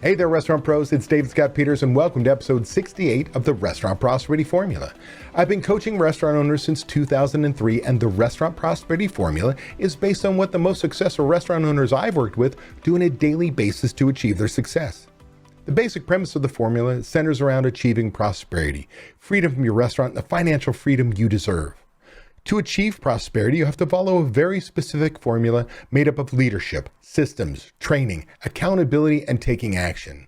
Hey there, restaurant pros. It's David Scott Peters, and welcome to episode 68 of the Restaurant Prosperity Formula. I've been coaching restaurant owners since 2003, and the Restaurant Prosperity Formula is based on what the most successful restaurant owners I've worked with do on a daily basis to achieve their success. The basic premise of the formula centers around achieving prosperity, freedom from your restaurant, and the financial freedom you deserve. To achieve prosperity, you have to follow a very specific formula made up of leadership, systems, training, accountability, and taking action.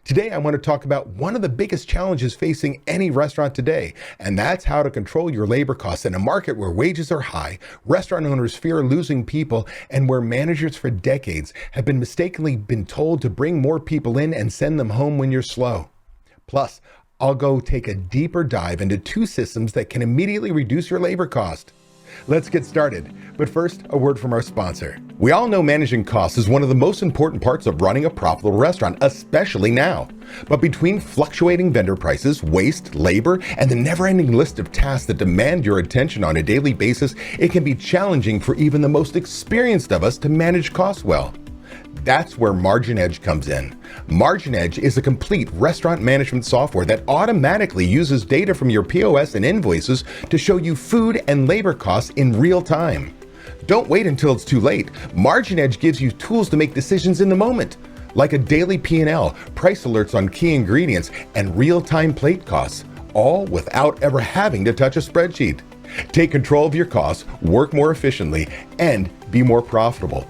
Today, I want to talk about one of the biggest challenges facing any restaurant today, and that's how to control your labor costs in a market where wages are high, restaurant owners fear losing people, and where managers for decades have been mistakenly told to bring more people in and send them home when you're slow. Plus, I'll go take a deeper dive into two systems that can immediately reduce your labor cost. Let's get started. But first, a word from our sponsor. We all know managing costs is one of the most important parts of running a profitable restaurant, especially now. But between fluctuating vendor prices, waste, labor, and the never-ending list of tasks that demand your attention on a daily basis, it can be challenging for even the most experienced of us to manage costs well. That's where Margin Edge comes in. Margin Edge is a complete restaurant management software that automatically uses data from your POS and invoices to show you food and labor costs in real time. Don't wait until it's too late. Margin Edge gives you tools to make decisions in the moment, like a daily P&L, price alerts on key ingredients, and real-time plate costs, all without ever having to touch a spreadsheet. Take control of your costs, work more efficiently, and be more profitable.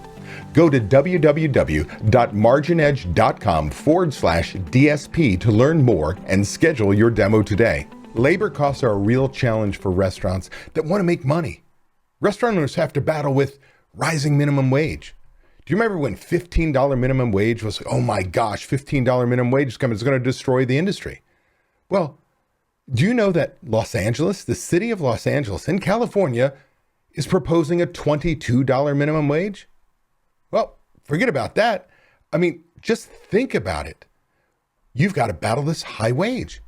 Go to www.marginedge.com/DSP to learn more and schedule your demo today. Labor costs are a real challenge for restaurants that want to make money. Restaurant owners have to battle with rising minimum wage. Do you remember when $15 minimum wage was, oh my gosh, $15 minimum wage is coming, it's going to destroy the industry? Well, do you know that Los Angeles, the city of Los Angeles in California, is proposing a $22 minimum wage? Well, forget about that. I mean, just think about it. You've got to battle this high wage.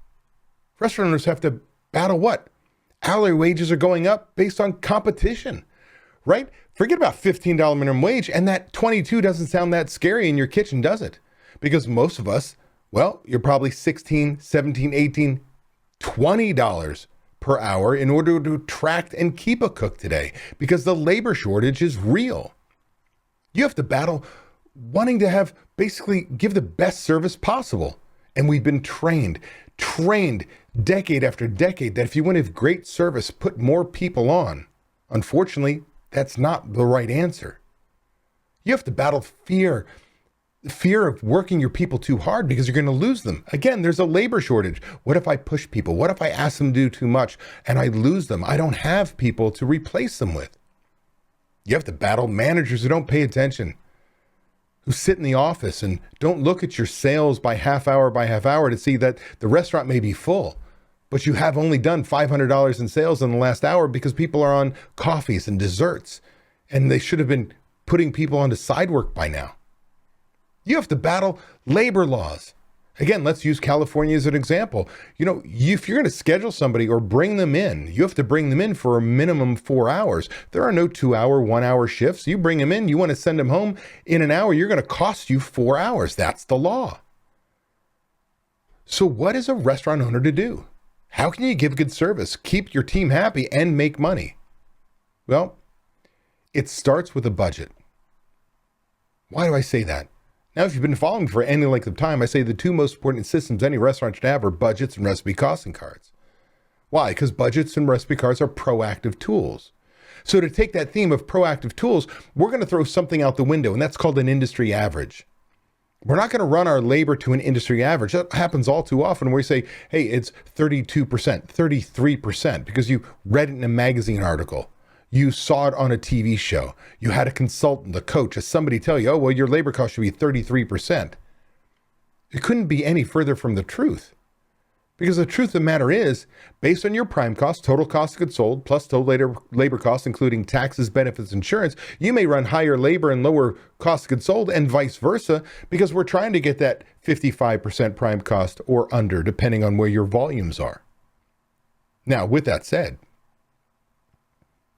Restaurant owners have to battle what? Hourly wages are going up based on competition, right? Forget about $15 minimum wage, and that 22 doesn't sound that scary in your kitchen, does it? Because most of us, well, you're probably $16, $17, $18, $20 per hour in order to attract and keep a cook today, because the labor shortage is real. You have to battle wanting to have basically give the best service possible. And we've been trained decade after decade that if you want to have great service, put more people on. Unfortunately, that's not the right answer. You have to battle fear of working your people too hard because you're going to lose them. Again, there's a labor shortage. What if I push people? What if I ask them to do too much and I lose them? I don't have people to replace them with. You have to battle managers who don't pay attention, who sit in the office and don't look at your sales by half hour to see that the restaurant may be full, but you have only done $500 in sales in the last hour because people are on coffees and desserts, and they should have been putting people onto side work by now. You have to battle labor laws. Again, let's use California as an example. If you're going to schedule somebody or bring them in, you have to bring them in for a minimum 4 hours. There are no 2-hour, 1-hour shifts. You bring them in, you want to send them home in an hour, you're going to cost you 4 hours. That's the law. So what is a restaurant owner to do? How can you give good service, keep your team happy, and make money? Well, it starts with a budget. Why do I say that? Now, if you've been following me for any length of time, I say the two most important systems any restaurant should have are budgets and recipe costing cards. Why? Because budgets and recipe cards are proactive tools. So to take that theme of proactive tools, we're going to throw something out the window, and that's called an industry average. We're not going to run our labor to an industry average. That happens all too often where we say, hey, it's 32%, 33%, because you read it in a magazine article. You saw it on a TV show. You had a consultant, a coach, or somebody tell you, oh, well, your labor cost should be 33%. It couldn't be any further from the truth. Because the truth of the matter is, based on your prime cost, total cost of goods sold, plus total labor costs, including taxes, benefits, insurance, you may run higher labor and lower cost of goods sold, and vice versa, because we're trying to get that 55% prime cost or under, depending on where your volumes are. Now, with that said,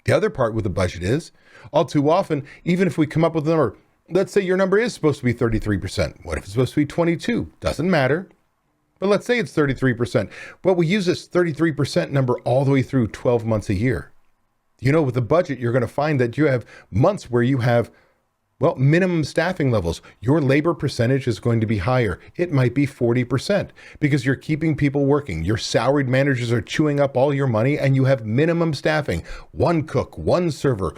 the other part with the budget is, all too often, even if we come up with a number Let's say your number is supposed to be 33%. What if it's supposed to be 22? Doesn't matter. But let's say it's 33%. But we use this 33% number all the way through 12 months a year. With the budget, you're going to find that you have months where you have, minimum staffing levels. Your labor percentage is going to be higher. It might be 40% because you're keeping people working. Your salaried managers are chewing up all your money and you have minimum staffing. One cook, one server.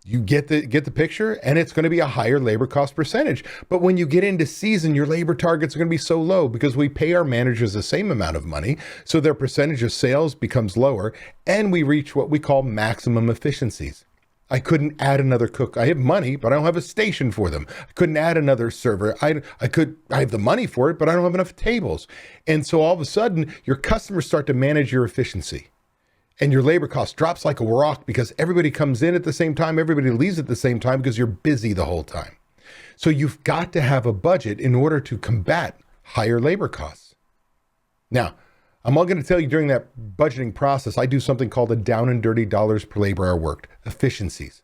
You get the picture, and it's going to be a higher labor cost percentage. But when you get into season, your labor targets are going to be so low because we pay our managers the same amount of money. So their percentage of sales becomes lower and we reach what we call maximum efficiencies. I couldn't add another cook. I have money, but I don't have a station for them. I couldn't add another server. I have the money for it, but I don't have enough tables. And so all of a sudden, your customers start to manage your efficiency. And your labor cost drops like a rock because everybody comes in at the same time, everybody leaves at the same time because you're busy the whole time. So you've got to have a budget in order to combat higher labor costs. Now, I'm all going to tell you during that budgeting process, I do something called a down and dirty dollars per labor hour worked, efficiencies.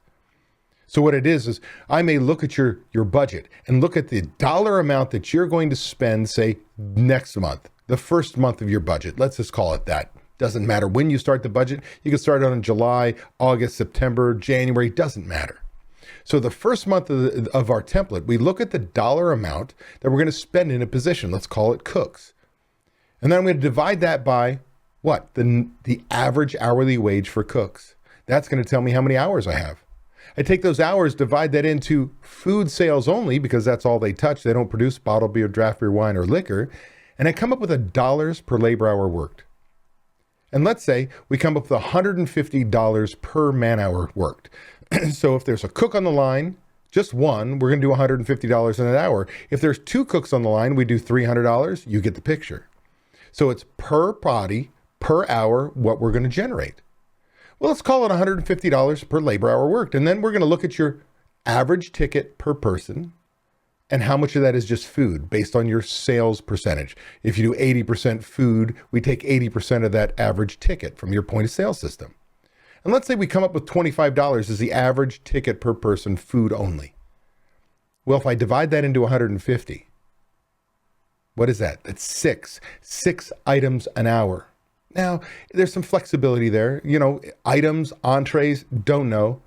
So what it is I may look at your budget and look at the dollar amount that you're going to spend, say, next month, the first month of your budget. Let's just call it that. Doesn't matter when you start the budget. You can start it in July, August, September, January, doesn't matter. So the first month of our template, we look at the dollar amount that we're going to spend in a position. Let's call it cooks. And then I'm going to divide that by what? The average hourly wage for cooks. That's going to tell me how many hours I have. I take those hours, divide that into food sales only because that's all they touch. They don't produce bottled beer, draft beer, wine, or liquor. And I come up with $1 per labor hour worked. And let's say we come up with $150 per man hour worked. So if there's a cook on the line, just one, we're going to do $150 in an hour. If there's two cooks on the line, we do $300. You get the picture. So it's per body, per hour, what we're going to generate. Well, let's call it $150 per labor hour worked. And then we're going to look at your average ticket per person and how much of that is just food based on your sales percentage. If you do 80% food, we take 80% of that average ticket from your point of sale system. And let's say we come up with $25 as the average ticket per person, food only. Well, if I divide that into 150, what is that? That's six items an hour. Now, there's some flexibility there. Items, entrees, don't know.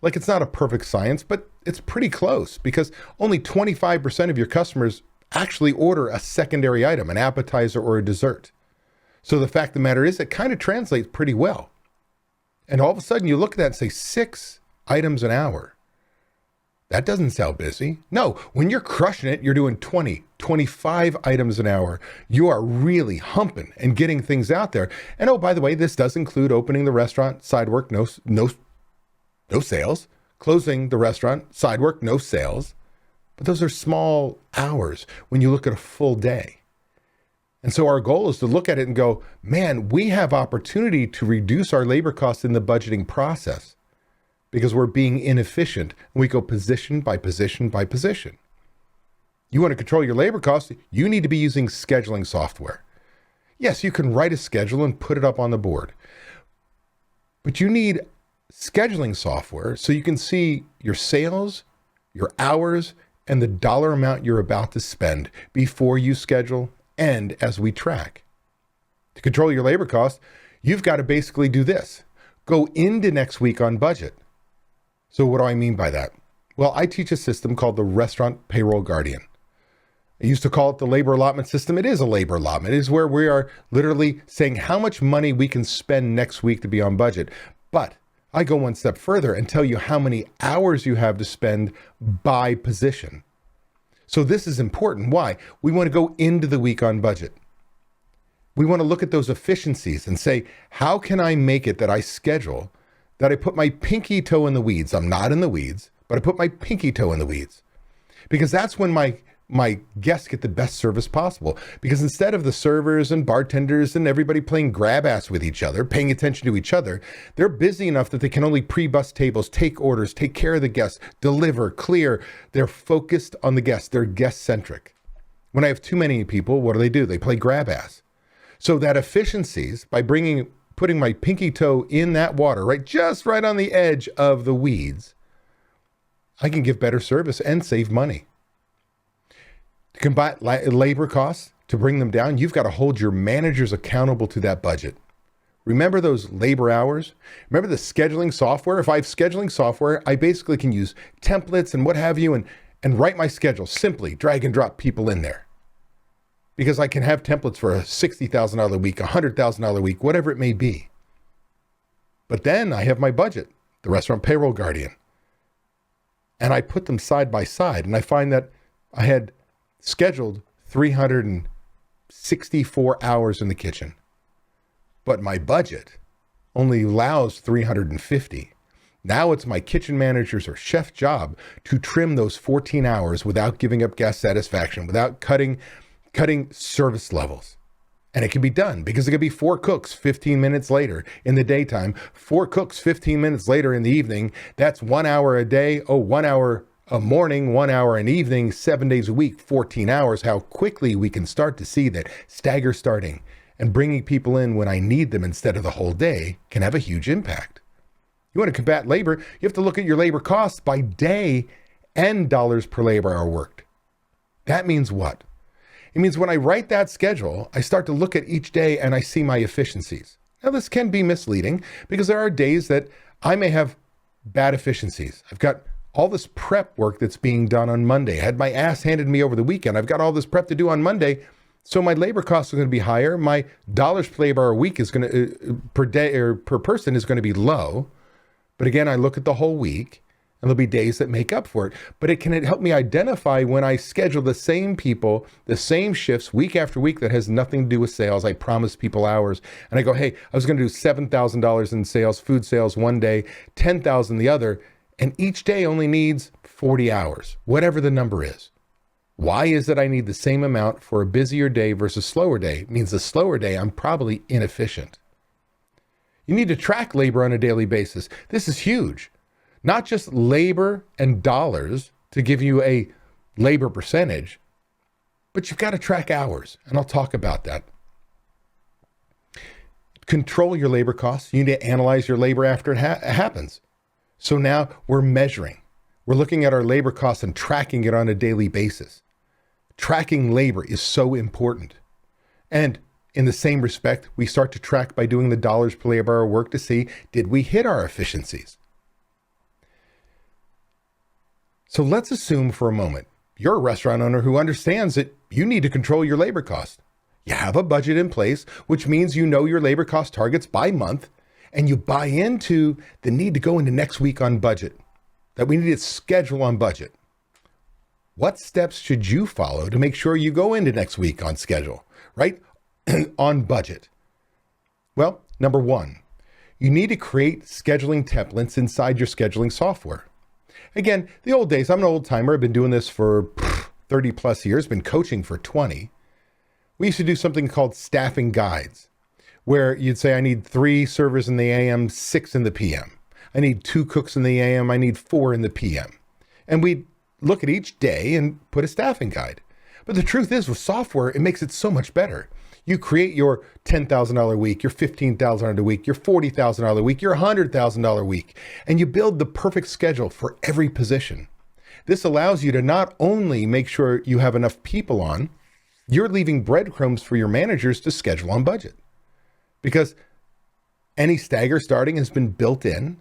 Like it's not a perfect science, but it's pretty close because only 25% of your customers actually order a secondary item, an appetizer or a dessert. So the fact of the matter is it kind of translates pretty well. And all of a sudden you look at that and say 6 items an hour. That doesn't sound busy. No, when you're crushing it, you're doing 20, 25 items an hour. You are really humping and getting things out there. And oh, by the way, this does include opening the restaurant, side work, no sales. Closing the restaurant, side work, no sales. But those are small hours when you look at a full day. And so our goal is to look at it and go, man, we have opportunity to reduce our labor costs in the budgeting process because we're being inefficient. And we go position by position by position. You want to control your labor costs, you need to be using scheduling software. Yes, you can write a schedule and put it up on the board. But you need scheduling software so you can see your sales, your hours, and the dollar amount you're about to spend before you schedule and as we track. To control your labor costs, you've got to basically do this. Go into next week on budget. So what do I mean by that? Well, I teach a system called the Restaurant Payroll Guardian. I used to call it the labor allotment system. It is a labor allotment. It is where we are literally saying how much money we can spend next week to be on budget. But I go one step further and tell you how many hours you have to spend by position. So this is important. Why? We want to go into the week on budget. We want to look at those efficiencies and say, how can I make it that I schedule, that I put my pinky toe in the weeds? I'm not in the weeds, but I put my pinky toe in the weeds. Because that's when my guests get the best service possible. Because instead of the servers and bartenders and everybody playing grab ass with each other, paying attention to each other, they're busy enough that they can only pre-bus tables, take orders, take care of the guests, deliver, clear. They're focused on the guests. They're guest-centric. When I have too many people, what do? They play grab ass. So that efficiencies, by putting my pinky toe in that water, just right on the edge of the weeds, I can give better service and save money. To combat labor costs, to bring them down, you've got to hold your managers accountable to that budget. Remember those labor hours? Remember the scheduling software? If I have scheduling software, I basically can use templates and what have you and write my schedule, simply drag and drop people in there. Because I can have templates for a $60,000 a week, $100,000 a week, whatever it may be. But then I have my budget, the Restaurant Payroll Guardian. And I put them side by side, and I find that I had scheduled 364 hours in the kitchen. But my budget only allows 350. Now it's my kitchen manager's or chef's job to trim those 14 hours without giving up guest satisfaction, without cutting service levels. And it can be done because it could be 4 cooks 15 minutes later in the daytime, 4 cooks 15 minutes later in the evening. That's 1 hour a day. 1 hour a morning, 1 hour an evening, 7 days a week, 14 hours. How quickly we can start to see that stagger starting and bringing people in when I need them instead of the whole day can have a huge impact. You want to combat labor, you have to look at your labor costs by day and dollars per labor hour worked. That means what? It means when I write that schedule, I start to look at each day and I see my efficiencies. Now, this can be misleading because there are days that I may have bad efficiencies. I've got all this prep work that's being done on Monday. I had my ass handed to me over the weekend. I've got all this prep to do on Monday. So my labor costs are going to be higher. My dollars per labor hour a week is going to, per day or per person is going to be low. But again, I look at the whole week and there'll be days that make up for it. But it can help me identify when I schedule the same people, the same shifts week after week that has nothing to do with sales. I promise people hours. And I go, hey, I was going to do $7,000 in sales, food sales one day, $10,000 the other. And each day only needs 40 hours, whatever the number is. Why is it I need the same amount for a busier day versus slower day? It means the slower day, I'm probably inefficient. You need to track labor on a daily basis. This is huge. Not just labor and dollars to give you a labor percentage, but you've got to track hours, and I'll talk about that. Control your labor costs. You need to analyze your labor after it happens. So now we're measuring. We're looking at our labor costs and tracking it on a daily basis. Tracking labor is so important. And in the same respect, we start to track by doing the dollars per labor hour work to see, did we hit our efficiencies? So let's assume for a moment, you're a restaurant owner who understands that you need to control your labor cost. You have a budget in place, which means you know your labor cost targets by month, and you buy into the need to go into next week on budget, that we need to schedule on budget. What steps should you follow to make sure you go into next week on schedule, right? On budget? Well, number one, you need to create scheduling templates inside your scheduling software. Again, the old days, I'm an old timer. I've been doing this for 30 plus years, been coaching for 20. We used to do something called staffing guides, where you'd say, I need 3 servers in the AM, 6 in the PM. I need 2 cooks in the AM. I need 4 in the PM. And we'd look at each day and put a staffing guide. But the truth is, with software, it makes it so much better. You create your $10,000 a week, your $15,000 a week, your $40,000 a week, your $100,000 a week, and you build the perfect schedule for every position. This allows you to not only make sure you have enough people on, you're leaving breadcrumbs for your managers to schedule on budget. Because any stagger starting has been built in.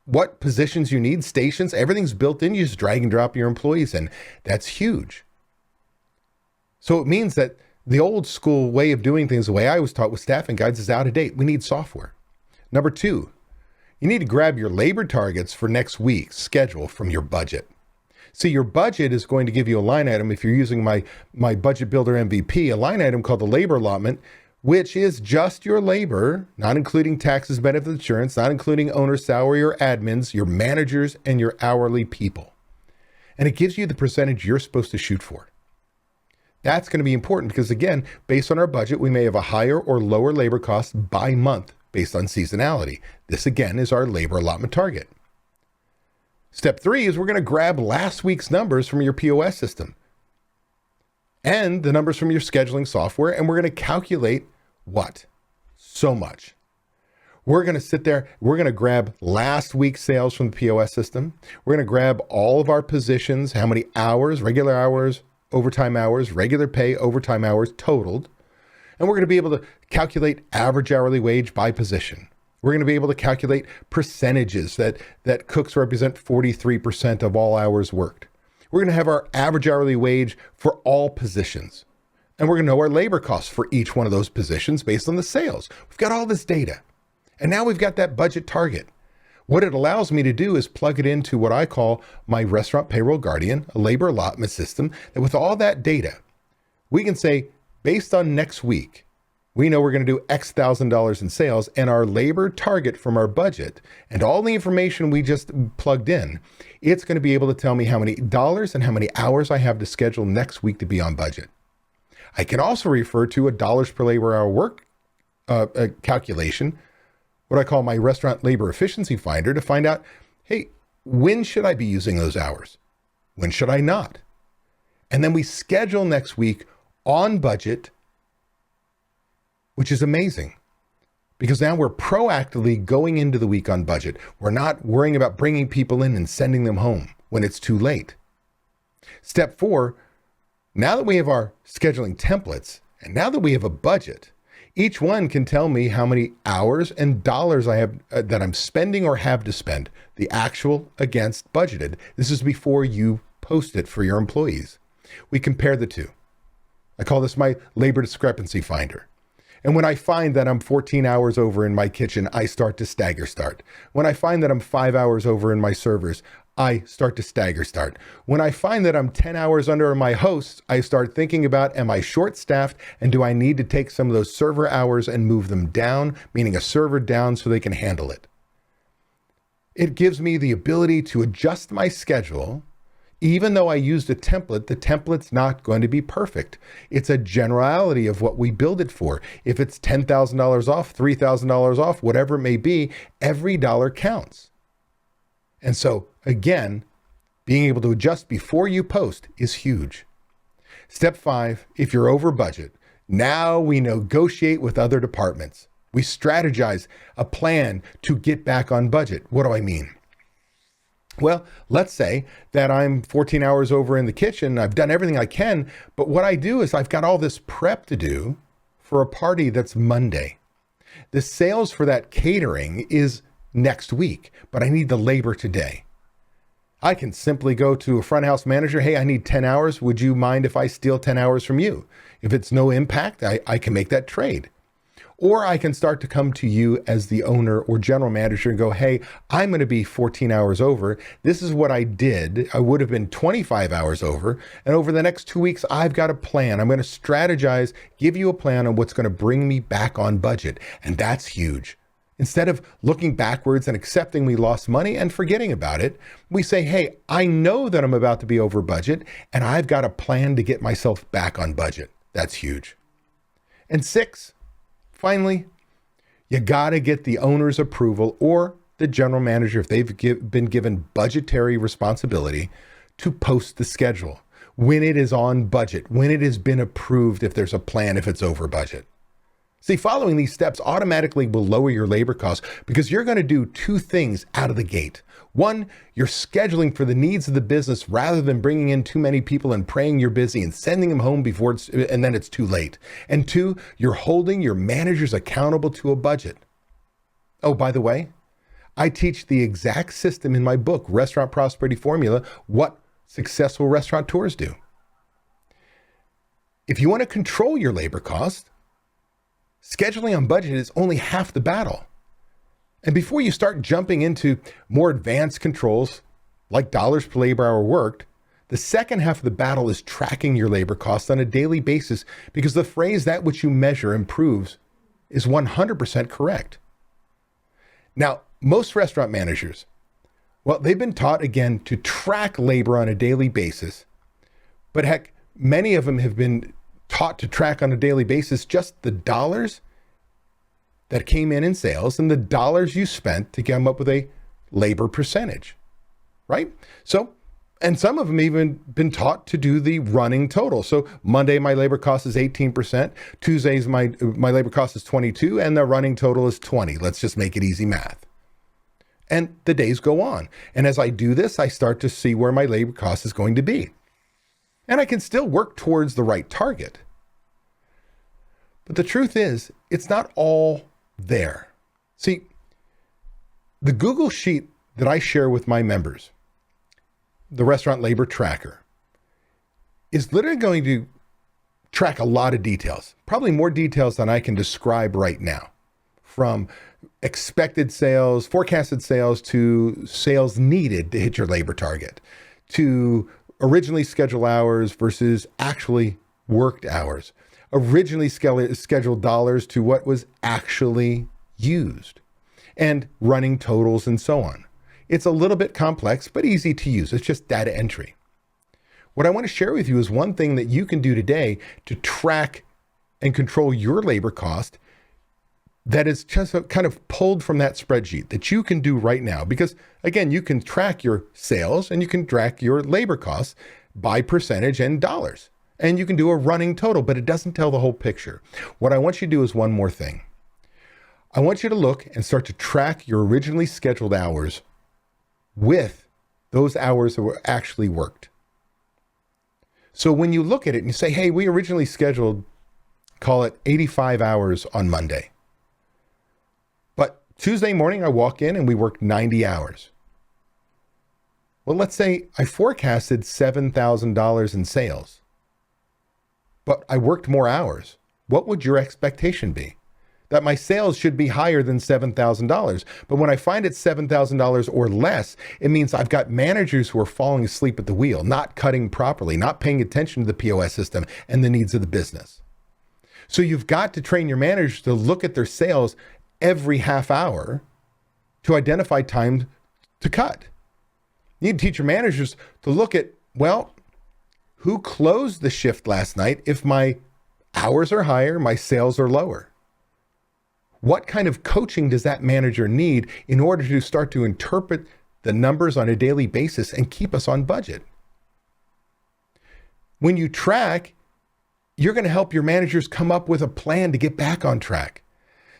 What positions you need, stations, everything's built in. You just drag and drop your employees in. That's huge. So it means that the old school way of doing things, the way I was taught with staffing guides, is out of date. We need software. Number 2, you need to grab your labor targets for next week's schedule from your budget. See, your budget is going to give you a line item. If you're using my Budget Builder MVP, a line item called the labor allotment, which is just your labor, not including taxes, benefits, insurance, not including owner's salary or admins, your managers, and your hourly people. And it gives you the percentage you're supposed to shoot for. That's going to be important because, again, based on our budget, we may have a higher or lower labor cost by month based on seasonality. This, again, is our labor allotment target. Step 3 is we're going to grab last week's numbers from your POS system and the numbers from your scheduling software, and we're going to calculate what? So much. We're going to sit there. We're going to grab last week's sales from the POS system. We're going to grab all of our positions, how many hours, regular hours, overtime hours, regular pay, overtime hours totaled. And we're going to be able to calculate average hourly wage by position. We're going to be able to calculate percentages that cooks represent 43% of all hours worked. We're going to have our average hourly wage for all positions. And we're going to know our labor costs for each one of those positions based on the sales. We've got all this data. And now we've got that budget target. What it allows me to do is plug it into what I call my Restaurant Payroll Guardian, a labor allotment system. And with all that data, we can say, based on next week, we know we're going to do X thousand dollars in sales, and our labor target from our budget and all the information we just plugged in, it's going to be able to tell me how many dollars and how many hours I have to schedule next week to be on budget. I can also refer to a dollars per labor hour work calculation, what I call my restaurant labor efficiency finder, to find out, hey, when should I be using those hours? When should I not? And then we schedule next week on budget, which is amazing because now we're proactively going into the week on budget. We're not worrying about bringing people in and sending them home when it's too late. Step 4, now that we have our scheduling templates and now that we have a budget, each one can tell me how many hours and dollars I have that I'm spending or have to spend, the actual against budgeted. This is before you post it for your employees. We compare the two. I call this my labor discrepancy finder. And when I find that I'm 14 hours over in my kitchen, I start to stagger start. When I find that I'm 5 hours over in my servers, I start to stagger start. When I find that I'm 10 hours under my hosts, I start thinking about, am I short-staffed and do I need to take some of those server hours and move them down, meaning a server down so they can handle it? It gives me the ability to adjust my schedule. Even though I used a template, the template's not going to be perfect. It's a generality of what we build it for. If it's $10,000 off, $3,000 off, whatever it may be, every dollar counts. And so, again, being able to adjust before you post is huge. Step 5, if you're over budget, now we negotiate with other departments. We strategize a plan to get back on budget. What do I mean? Well, let's say that I'm 14 hours over in the kitchen. I've done everything I can, but what I do is I've got all this prep to do for a party that's Monday. The sales for that catering is next week, but I need the labor today. I can simply go to a front house manager. Hey, I need 10 hours. Would you mind if I steal 10 hours from you? If it's no impact, I can make that trade. Or I can start to come to you as the owner or general manager and go, hey, I'm going to be 14 hours over. This is what I did. I would have been 25 hours over. And over the next 2 weeks, I've got a plan. I'm going to strategize, give you a plan on what's going to bring me back on budget. And that's huge. Instead of looking backwards and accepting we lost money and forgetting about it, we say, hey, I know that I'm about to be over budget and I've got a plan to get myself back on budget. That's huge. And 6, finally, you got to get the owner's approval or the general manager, if they've been given budgetary responsibility, to post the schedule when it is on budget, when it has been approved, if there's a plan, if it's over budget. See, following these steps automatically will lower your labor costs because you're going to do 2 things out of the gate. 1, you're scheduling for the needs of the business rather than bringing in too many people and praying you're busy and sending them home and then it's too late. And 2, you're holding your managers accountable to a budget. Oh, by the way, I teach the exact system in my book, Restaurant Prosperity Formula, what successful restaurateurs do. If you want to control your labor costs, scheduling on budget is only half the battle. And before you start jumping into more advanced controls like dollars per labor hour worked, the second half of the battle is tracking your labor costs on a daily basis because the phrase that which you measure improves is 100% correct. Now, most restaurant managers, well, they've been taught again to track labor on a daily basis, but heck, many of them have been taught to track on a daily basis just the dollars that came in sales and the dollars you spent to come up with a labor percentage, right? So And some of them even been taught to do the running total. So Monday, my labor cost is 18%. Tuesdays, my labor cost is 22, and the running total is 20. Let's just make it easy math. And the days go on. And as I do this, I start to see where my labor cost is going to be. And I can still work towards the right target. But the truth is, it's not all there. See, the Google Sheet that I share with my members, the Restaurant Labor Tracker, is literally going to track a lot of details, probably more details than I can describe right now, from expected sales, forecasted sales, to sales needed to hit your labor target, to originally scheduled hours versus actually worked hours, originally scheduled dollars to what was actually used, and running totals and so on. It's a little bit complex, but easy to use. It's just data entry. What I want to share with you is one thing that you can do today to track and control your labor cost that is just kind of pulled from that spreadsheet that you can do right now. Because again, you can track your sales and you can track your labor costs by percentage and dollars. And you can do a running total, but it doesn't tell the whole picture. What I want you to do is one more thing. I want you to look and start to track your originally scheduled hours with those hours that were actually worked. So when you look at it and you say, hey, we originally scheduled, call it 85 hours on Monday. But Tuesday morning, I walk in and we worked 90 hours. Well, let's say I forecasted $7,000 in sales, but I worked more hours. What would your expectation be? That my sales should be higher than $7,000. But when I find it's $7,000 or less, it means I've got managers who are falling asleep at the wheel, not cutting properly, not paying attention to the POS system and the needs of the business. So you've got to train your managers to look at their sales every half hour to identify time to cut. You need to teach your managers to look at, well, who closed the shift last night if my hours are higher, my sales are lower? What kind of coaching does that manager need in order to start to interpret the numbers on a daily basis and keep us on budget? When you track, you're going to help your managers come up with a plan to get back on track.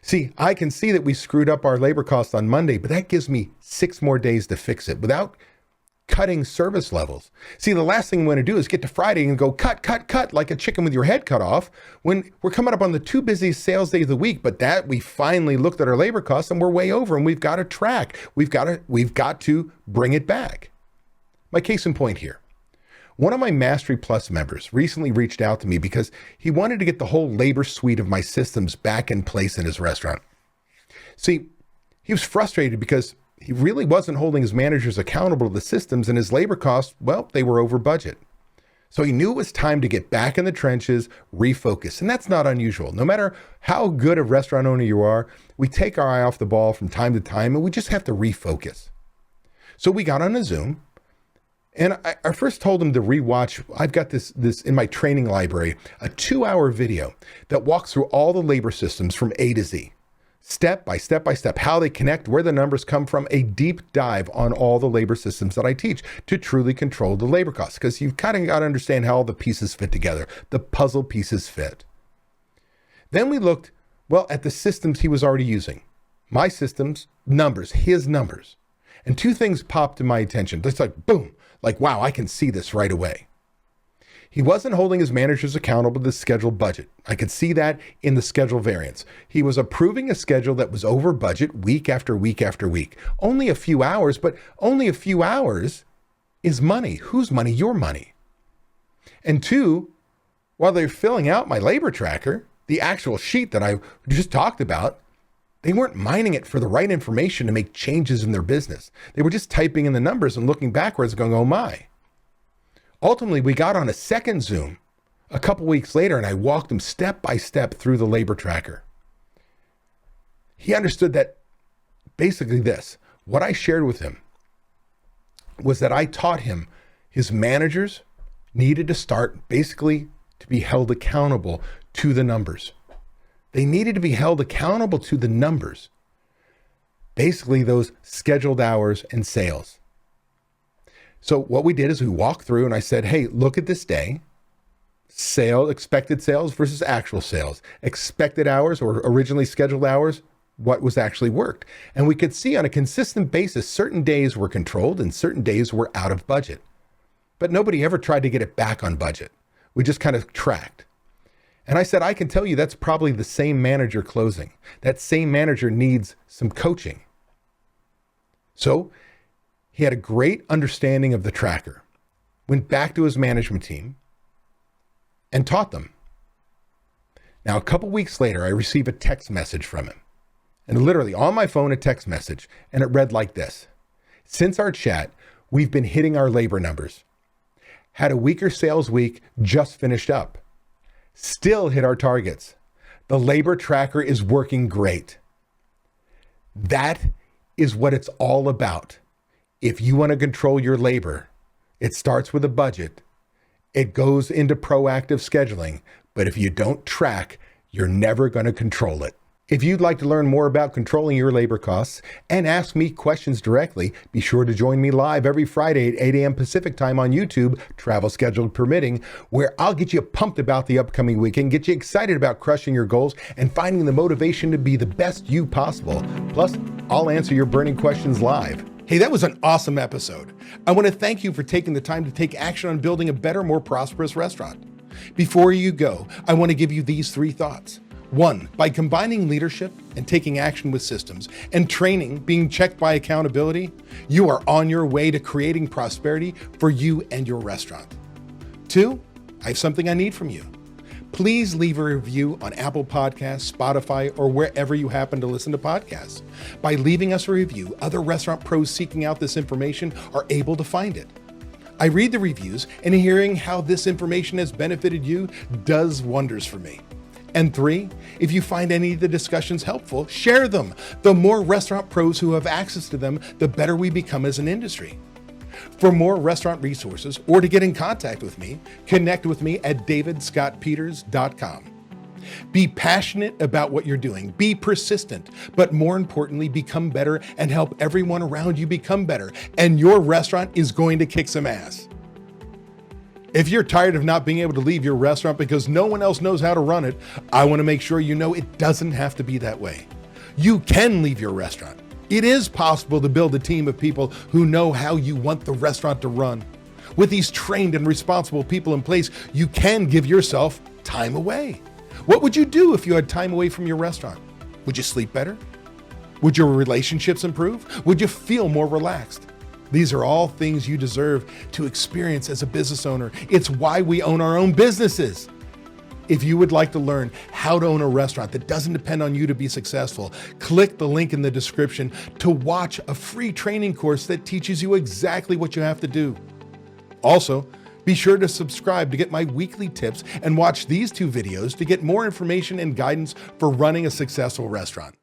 See, I can see that we screwed up our labor cost on Monday, but that gives me 6 more days to fix it without cutting service levels. See, the last thing we want to do is get to Friday and go cut like a chicken with your head cut off when we're coming up on the 2 busiest sales days of the week. But that we finally looked at our labor costs and we're way over, and we've got to track. We've got to bring it back. My case in point here. One of my Mastery Plus members recently reached out to me because he wanted to get the whole labor suite of my systems back in place in his restaurant. See, he was frustrated because he really wasn't holding his managers accountable to the systems, and his labor costs, well, they were over budget. So he knew it was time to get back in the trenches, refocus. And that's not unusual. No matter how good a restaurant owner you are, we take our eye off the ball from time to time, and we just have to refocus. So we got on a Zoom, and I first told him to rewatch. I've got this in my training library, a 2-hour video that walks through all the labor systems from A to Z. Step by step, how they connect, where the numbers come from, a deep dive on all the labor systems that I teach to truly control the labor costs. Because you've kind of got to understand how all the pieces fit together. The puzzle pieces fit. Then we looked, well, at the systems he was already using. My systems, numbers, his numbers. And 2 things popped to my attention. Just like, boom, like, wow, I can see this right away. He wasn't holding his managers accountable to the scheduled budget. I could see that in the schedule variance. He was approving a schedule that was over budget week after week after week. Only a few hours, but only a few hours is money. Whose money? Your money. And 2, while they're filling out my labor tracker, the actual sheet that I just talked about, they weren't mining it for the right information to make changes in their business. They were just typing in the numbers and looking backwards and going, oh my. Ultimately, we got on a second Zoom a couple weeks later, and I walked him step by step through the labor tracker. He understood that basically what I shared with him was that I taught him his managers needed to start basically to be held accountable to the numbers. They needed to be held accountable to the numbers, basically those scheduled hours and sales. So what we did is we walked through and I said, hey, look at this day. Expected sales versus actual sales, expected hours or originally scheduled hours, what was actually worked. And we could see on a consistent basis, certain days were controlled and certain days were out of budget. But nobody ever tried to get it back on budget. We just kind of tracked. And I said, I can tell you that's probably the same manager closing. That same manager needs some coaching. So he had a great understanding of the tracker, went back to his management team and taught them. Now, a couple weeks later, I received a text message from him. And literally on my phone, a text message. And it read like this. Since our chat, we've been hitting our labor numbers. Had a weaker sales week, just finished up. Still hit our targets. The labor tracker is working great. That is what it's all about. If you want to control your labor, it starts with a budget. It goes into proactive scheduling. But if you don't track, you're never going to control it. If you'd like to learn more about controlling your labor costs and ask me questions directly, be sure to join me live every Friday at 8 a.m. Pacific time on YouTube, travel schedule permitting, where I'll get you pumped about the upcoming weekend, get you excited about crushing your goals and finding the motivation to be the best you possible. Plus, I'll answer your burning questions live. Hey, that was an awesome episode. I want to thank you for taking the time to take action on building a better, more prosperous restaurant. Before you go, I want to give you these 3 thoughts. 1, by combining leadership and taking action with systems and training being checked by accountability, you are on your way to creating prosperity for you and your restaurant. 2, I have something I need from you. Please leave a review on Apple Podcasts, Spotify, or wherever you happen to listen to podcasts. By leaving us a review, other restaurant pros seeking out this information are able to find it. I read the reviews, and hearing how this information has benefited you does wonders for me. And 3, if you find any of the discussions helpful, share them. The more restaurant pros who have access to them, the better we become as an industry. For more restaurant resources or to get in contact with me, connect with me at davidscottpeters.com. Be passionate about what you're doing, be persistent, but more importantly, become better and help everyone around you become better. And your restaurant is going to kick some ass. If you're tired of not being able to leave your restaurant because no one else knows how to run it, I want to make sure you know it doesn't have to be that way. You can leave your restaurant. It is possible to build a team of people who know how you want the restaurant to run. With these trained and responsible people in place, you can give yourself time away. What would you do if you had time away from your restaurant? Would you sleep better? Would your relationships improve? Would you feel more relaxed? These are all things you deserve to experience as a business owner. It's why we own our own businesses. If you would like to learn how to own a restaurant that doesn't depend on you to be successful, click the link in the description to watch a free training course that teaches you exactly what you have to do. Also, be sure to subscribe to get my weekly tips and watch these 2 videos to get more information and guidance for running a successful restaurant.